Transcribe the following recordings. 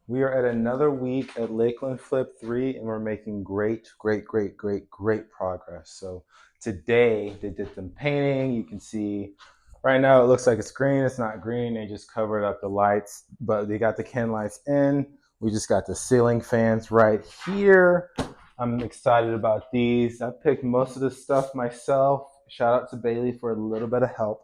We are at another week at Lakeland Flip 3 and we're making great progress. So today they did some painting. You can see right now it looks like it's green. It's not green. They just covered up the lights, but they got the can lights in. We just got the ceiling fans right here. I'm excited about these. I picked most of the stuff myself. Shout out to Bailey for a little bit of help.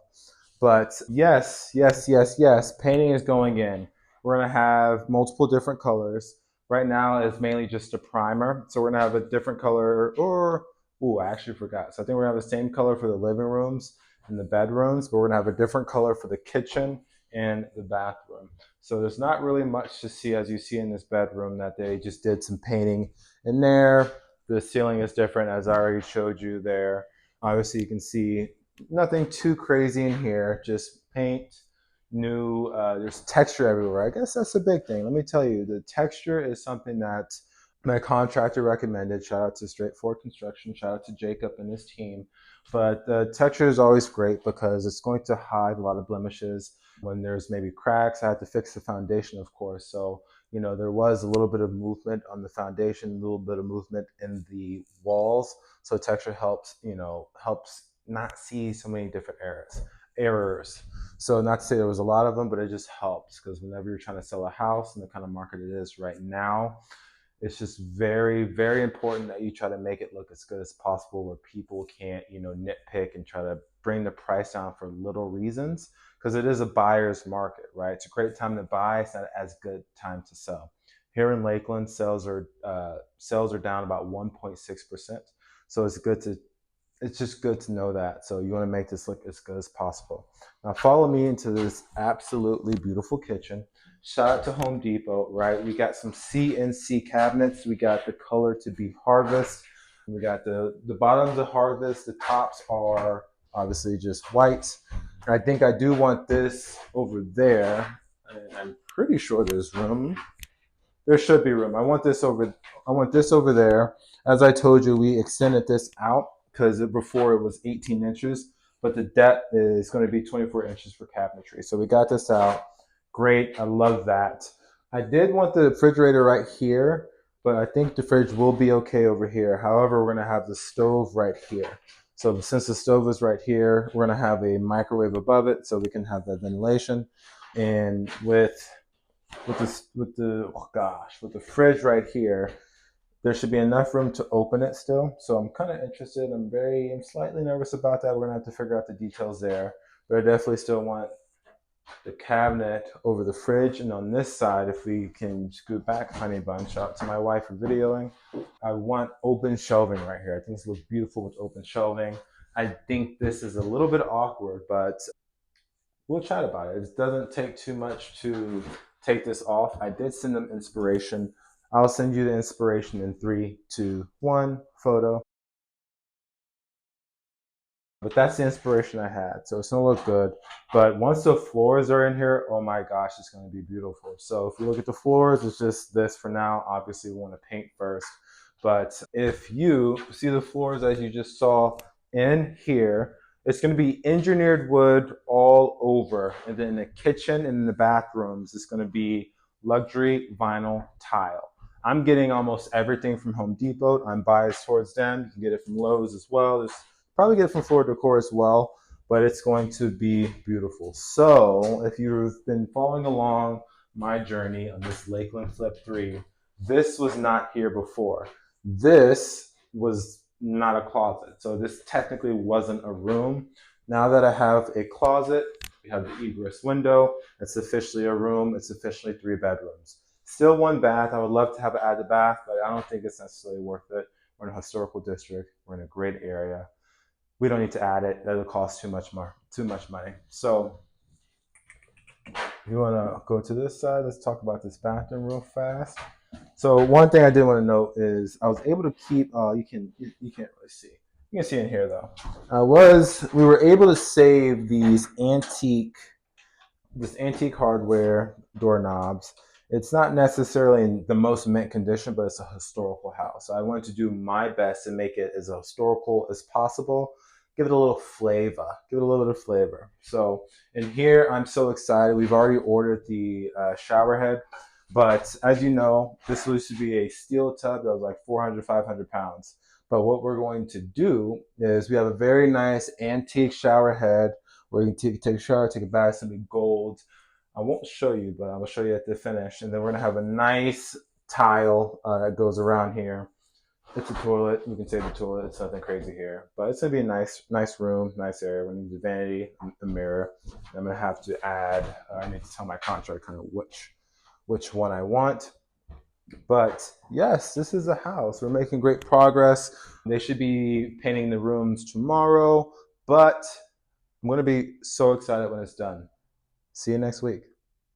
But yes, painting is going in. We're gonna have multiple different colors. Right now it's mainly just a primer. So we're gonna have a different color I actually forgot. So I think we're gonna have the same color for the living rooms and the bedrooms, but we're gonna have a different color for the kitchen and the bathroom. So there's not really much to see as you see in this bedroom that they just did some painting in there. The ceiling is different as I already showed you there. Obviously you can see nothing too crazy in here, just paint, new, there's texture everywhere. I guess that's a big thing. Let me tell you, the texture is something that my contractor recommended. Shout out to Straightforward Construction, shout out to Jacob and his team. But the texture is always great because it's going to hide a lot of blemishes. When there's maybe cracks, I had to fix the foundation, of course. So, there was a little bit of movement on the foundation, a little bit of movement in the walls. So texture helps, helps not see so many different errors. So not to say there was a lot of them, but it just helps because whenever you're trying to sell a house and the kind of market it is right now, it's just very important that you try to make it look as good as possible where people can't, nitpick and try to bring the price down for little reasons because it is a buyer's market, right? It's a great time to buy. It's not as good time to sell. Here in Lakeland, sales are down about 1.6%. So it's just good to know that. So you want to make this look as good as possible. Now follow me into this absolutely beautiful kitchen. Shout out to Home Depot, right? We got some CNC cabinets. We got the color to be harvest. We got the bottoms of harvest. The tops are obviously just white. I think I do want this over there. And I'm pretty sure there's room. There should be room. I want this over there. As I told you, we extended this out because before it was 18 inches, but the depth is going to be 24 inches for cabinetry. So we got this out. Great. I love that. I did want the refrigerator right here, but I think the fridge will be okay over here. However, we're going to have the stove right here. So since the stove is right here, we're going to have a microwave above it so we can have that ventilation. And with the fridge right here, there should be enough room to open it still. So I'm kind of interested. I'm slightly nervous about that. We're gonna have to figure out the details there. But I definitely still want the cabinet over the fridge. And on this side, if we can scoot back, honey bun, shout out to my wife for videoing. I want open shelving right here. I think this looks beautiful with open shelving. I think this is a little bit awkward, but we'll chat about it. It doesn't take too much to take this off. I did send them inspiration. I'll send you the inspiration in 3, 2, 1, photo. But that's the inspiration I had. So it's gonna look good. But once the floors are in here, oh my gosh, it's gonna be beautiful. So if you look at the floors, it's just this for now. Obviously we wanna paint first. But if you see the floors as you just saw in here, it's going to be engineered wood all over. And then in the kitchen and in the bathrooms, it's going to be luxury vinyl tile. I'm getting almost everything from Home Depot. I'm biased towards them. You can get it from Lowe's as well. There's probably get it from Floor Decor as well, but it's going to be beautiful. So if you've been following along my journey on this Lakeland Flip 3, this was not here before. This was not a closet. So this technically wasn't a room. Now that I have a closet, we have the egress window. It's officially a room. It's officially 3 bedrooms. Still 1 bath. I would love to have add the bath, but I don't think it's necessarily worth it. We're in a historical district. We're in a great area. We don't need to add it. That'll cost too much money. So you want to go to this side? Let's talk about this bathroom real fast. So one thing I did want to note is I was able to keep. You can't really see. You can see in here though. We were able to save these antique hardware doorknobs. It's not necessarily in the most mint condition, but it's a historical house. So I wanted to do my best to make it as historical as possible. Give it a little flavor. Give it a little bit of flavor. So in here, I'm so excited. We've already ordered the shower head. But as you know, this used to be a steel tub that was like 400, 500 pounds. But what we're going to do is we have a very nice antique shower head where you can take a shower, take a bath, it's gonna be gold. I won't show you, but I will show you at the finish. And then we're gonna have a nice tile that goes around here. It's a toilet. You can say the toilet. It's nothing crazy here, but it's gonna be a nice room, nice area. We need the vanity, a mirror. I'm gonna have to add. I need to tell my contractor kind of which one I want. But yes, this is a house. We're making great progress. They should be painting the rooms tomorrow, but I'm gonna be so excited when it's done. See you next week.